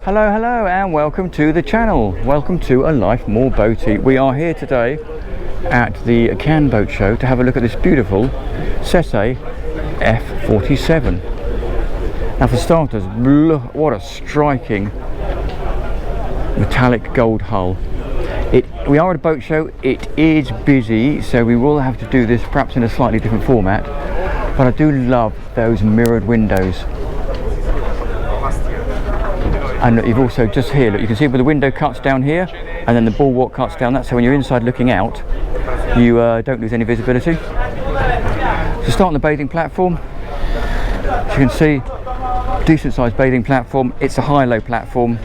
Hello and welcome to the channel. Welcome to A Life More Boaty. We are here today at the Cannes Boat Show to have a look at this beautiful Sessa F47. Now for starters, look, what a striking metallic gold hull. We are at a boat show, it is busy, so we will have to do this perhaps in a slightly different format, but I do love those mirrored windows. And look, you've also just here, look, you can see where the window cuts down here and then the bulwark cuts down that, so when you're inside looking out you don't lose any visibility. So start on the bathing platform. As you can see, decent sized bathing platform. It's a high-low platform.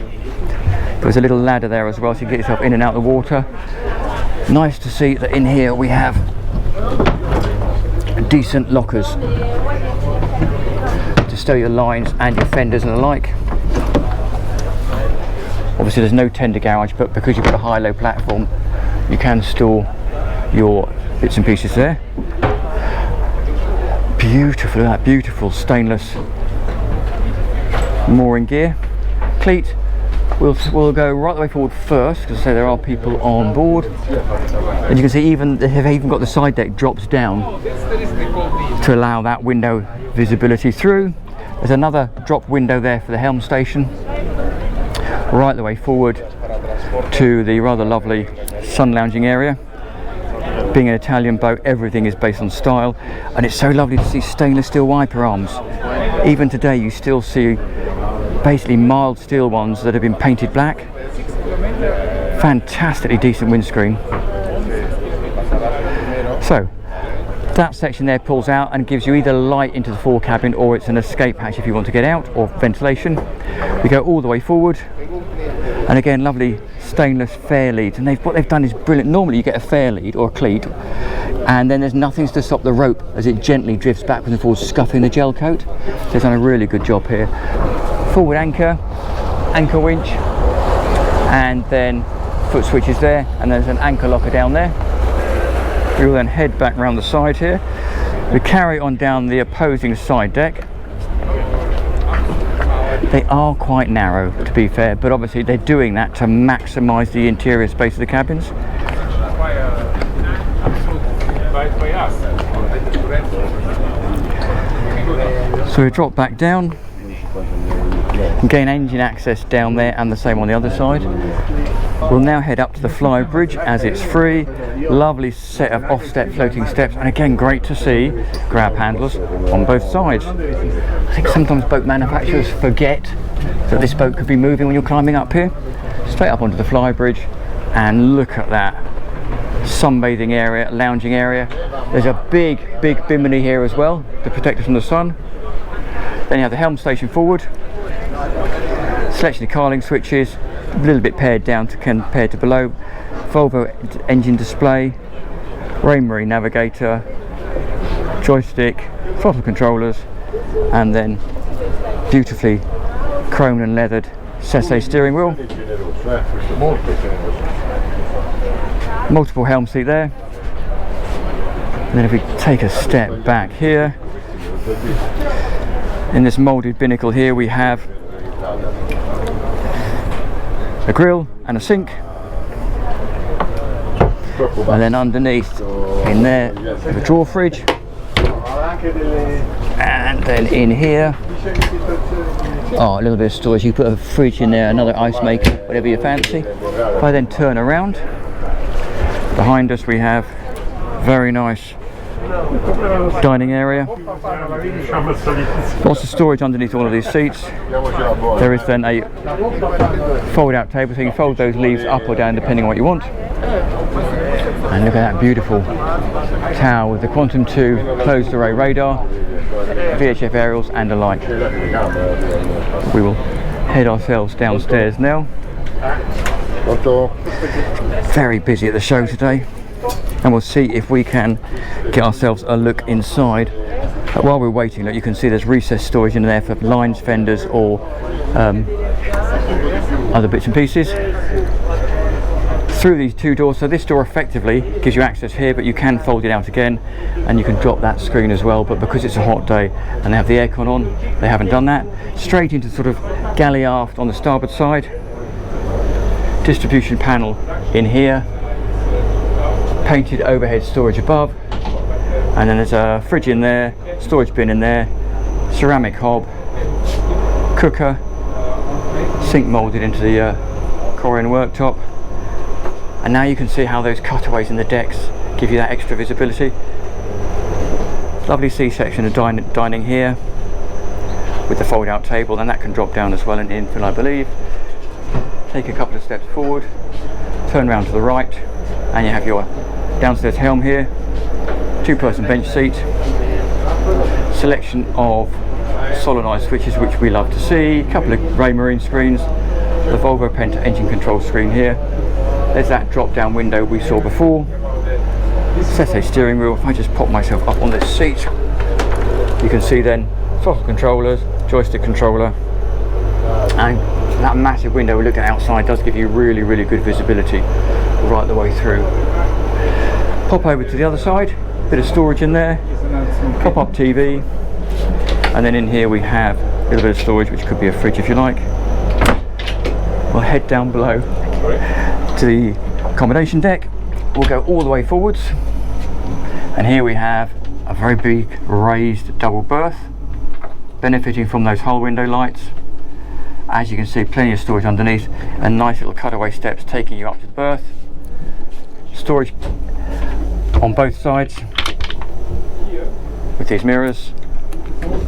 There's a little ladder there as well, so you can get yourself in and out of the water. Nice to see that in here we have decent lockers to stow your lines and your fenders and the like. Obviously there's no tender garage, but because you've got a high-low platform you can store your bits and pieces there. Beautiful, that beautiful stainless mooring gear. Cleat, we'll go right the way forward first, because there are people on board. And you can see they've even got the side deck drops down to allow that window visibility through. There's another drop window there for the helm station. Right the way forward to the rather lovely sun lounging area. Being an Italian boat, everything is based on style, and it's so lovely to see stainless steel wiper arms. Even today you still see basically mild steel ones that have been painted black. Fantastically decent windscreen. So that section there pulls out and gives you either light into the fore cabin, or it's an escape hatch if you want to get out, or ventilation. We go all the way forward, and again lovely stainless fair leads, and what they've done is brilliant. Normally you get a fair lead or a cleat and then there's nothing to stop the rope as it gently drifts backwards and forwards, scuffing the gel coat. So they've done a really good job here. Forward anchor winch, and then foot switches there, and there's an anchor locker down there. We will then head back around the side here. We carry on down the opposing side deck. They are quite narrow, to be fair, but obviously they're doing that to maximise the interior space of the cabins. So we drop back down and gain engine access down there, and the same on the other side. We'll now head up to the fly bridge as it's free. Lovely set of off-step floating steps, and again great to see grab handlers on both sides. I think sometimes boat manufacturers forget that this boat could be moving when you're climbing up here. Straight up onto the fly bridge, and look at that sunbathing area, lounging area. There's a big bimini here as well to protect us from the sun. Then you have the helm station forward, selection of carling switches, a little bit pared down compared to below. Volvo engine display, Marine navigator, joystick, throttle controllers, and then beautifully chrome and leathered Sessa steering wheel. Multiple helm seat there. And then if we take a step back here, in this moulded binnacle here we have a grill and a sink, and then underneath in there the drawer fridge, and then in here a little bit of storage. You put a fridge in there, another ice maker, whatever you fancy. If I then turn around, behind us we have very nice dining area. Lots of storage underneath all of these seats. There is then a fold out table, so you can fold those leaves up or down depending on what you want. And look at that beautiful tower with the Quantum 2 closed array radar, VHF aerials and the like. We will head ourselves downstairs now. Very busy at the show today, and we'll see if we can get ourselves a look inside. While we're waiting, look, you can see there's recessed storage in there for lines, fenders, or other bits and pieces. Through these two doors, so this door effectively gives you access here, but you can fold it out again and you can drop that screen as well, but because it's a hot day and they have the aircon on, they haven't done that. Straight into sort of Galley aft on the starboard side, distribution panel in here, painted overhead storage above, and then there's a fridge in there, storage bin in there, ceramic hob, cooker, sink moulded into the Korean worktop. And now you can see how those cutaways in the decks give you that extra visibility. Lovely C-section of dining here with the fold out table, and that can drop down as well and infill, I believe. Take a couple of steps forward, turn around to the right, and you have your downstairs helm here, 2-person bench seat, selection of solenoid switches which we love to see, a couple of grey marine screens, the Volvo Penta engine control screen here. There's that drop down window we saw before. Sessa steering wheel. If I just pop myself up on this seat, you can see then throttle controllers, joystick controller, and that massive window we looked at outside does give you really, really good visibility right the way through. Pop over to the other side, bit of storage in there, pop up TV, and then in here we have a little bit of storage which could be a fridge if you like. We'll head down below to the accommodation deck. We'll go all the way forwards, and here we have a very big raised double berth, benefiting from those hull window lights. As you can see, plenty of storage underneath, and nice little cutaway steps taking you up to the berth. Storage on both sides with these mirrors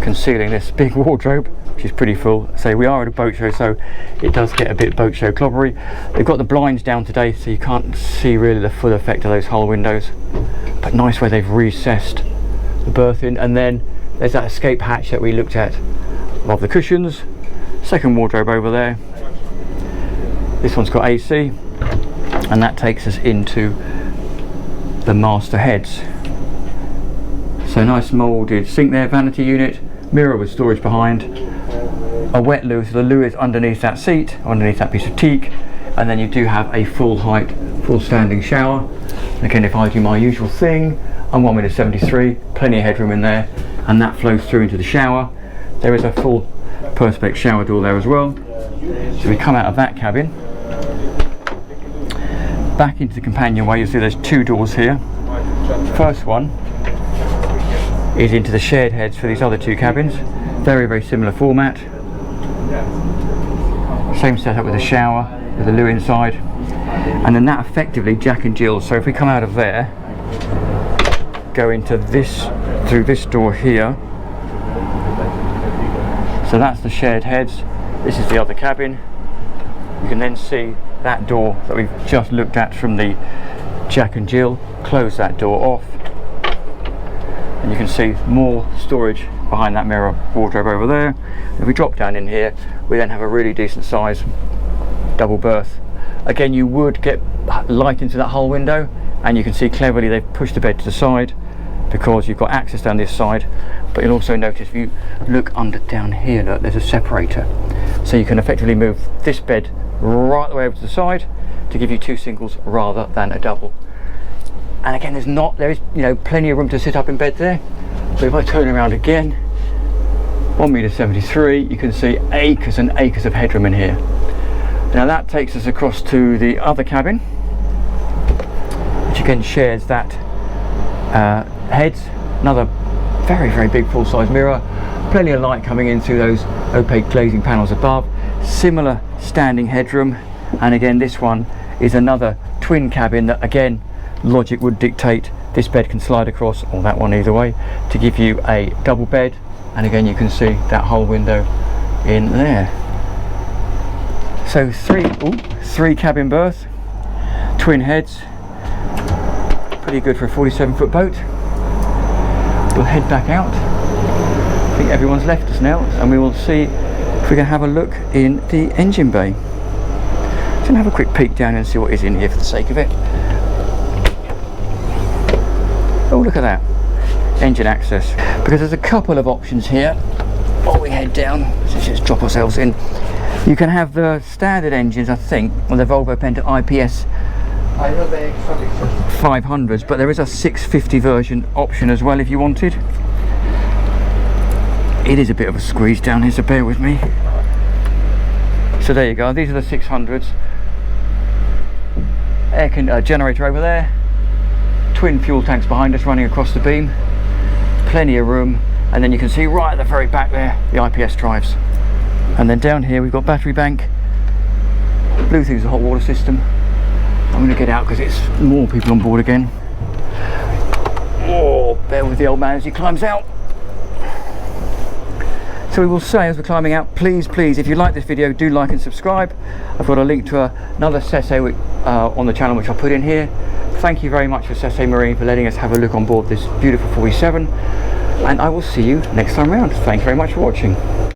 concealing this big wardrobe, which is pretty full. So we are at a boat show, so it does get a bit boat show clobbery. They've got the blinds down today, so you can't see really the full effect of those hull windows, but nice way they've recessed the berth in. And then there's that escape hatch that we looked at above the cushions. Second wardrobe over there. This one's got AC, and that takes us into the master heads. So nice moulded sink there, vanity unit, mirror with storage behind, a wet loo, so the loo is underneath that seat, underneath that piece of teak, and then you do have a full height, full standing shower. Again, if I do my usual thing, I'm 1.73 m, plenty of headroom in there, and that flows through into the shower. There is a full perspex shower door there as well. So we come out of that cabin, back into the companionway. You'll see there's 2 doors here. First one is into the shared heads for these other 2 cabins. Very, very similar format. Same setup with a shower, with a loo inside, and then that effectively Jack and Jill. So if we come out of there, go into this, through this door here. So that's the shared heads. This is the other cabin. You can then see that door that we've just looked at from the Jack and Jill. Close that door off, and you can see more storage behind that mirror wardrobe over there. If we drop down in here, we then have a really decent size double berth. Again, you would get light into that hull window, and you can see cleverly they've pushed the bed to the side because you've got access down this side. But you'll also notice if you look down here, look, there's a separator, so you can effectively move this bed right the way over to the side to give you 2 singles rather than a double. And again, there is plenty of room to sit up in bed there. But if I turn around again, 1.73 m, you can see acres and acres of headroom in here. Now that takes us across to the other cabin, which again shares that heads. Another very, very big full-size mirror, plenty of light coming in through those opaque glazing panels above. Similar standing headroom, and again this one is another twin cabin that again logic would dictate this bed can slide across, or that one either way, to give you a double bed. And again you can see that whole window in there. So 3 cabin berth, twin heads, pretty good for a 47-foot boat. We'll head back out. I think everyone's left us now, and we will see if we can have a look in the engine bay. Just gonna have a quick peek down and see what is in here for the sake of it. Oh, look at that, engine access. Because there's a couple of options here while we head down. Let's just drop ourselves in. You can have the standard engines, I think, on the Volvo Penta IPS 500s, but there is a 650 version option as well if you wanted. It is a bit of a squeeze down here, so bear with me. So there you go, these are the 600s. Generator over there, twin fuel tanks behind us running across the beam, plenty of room, and then you can see right at the very back there the IPS drives. And then down here we've got battery bank. Blue thing's a hot water system. I'm going to get out because it's more people on board again. Oh, bear with the old man as he climbs out. So we will say as we're climbing out, please, if you like this video, do like and subscribe. I've got a link to another Sessa on the channel which I'll put in here. Thank you very much for Sessa Marine for letting us have a look on board this beautiful 47. And I will see you next time around. Thank you very much for watching.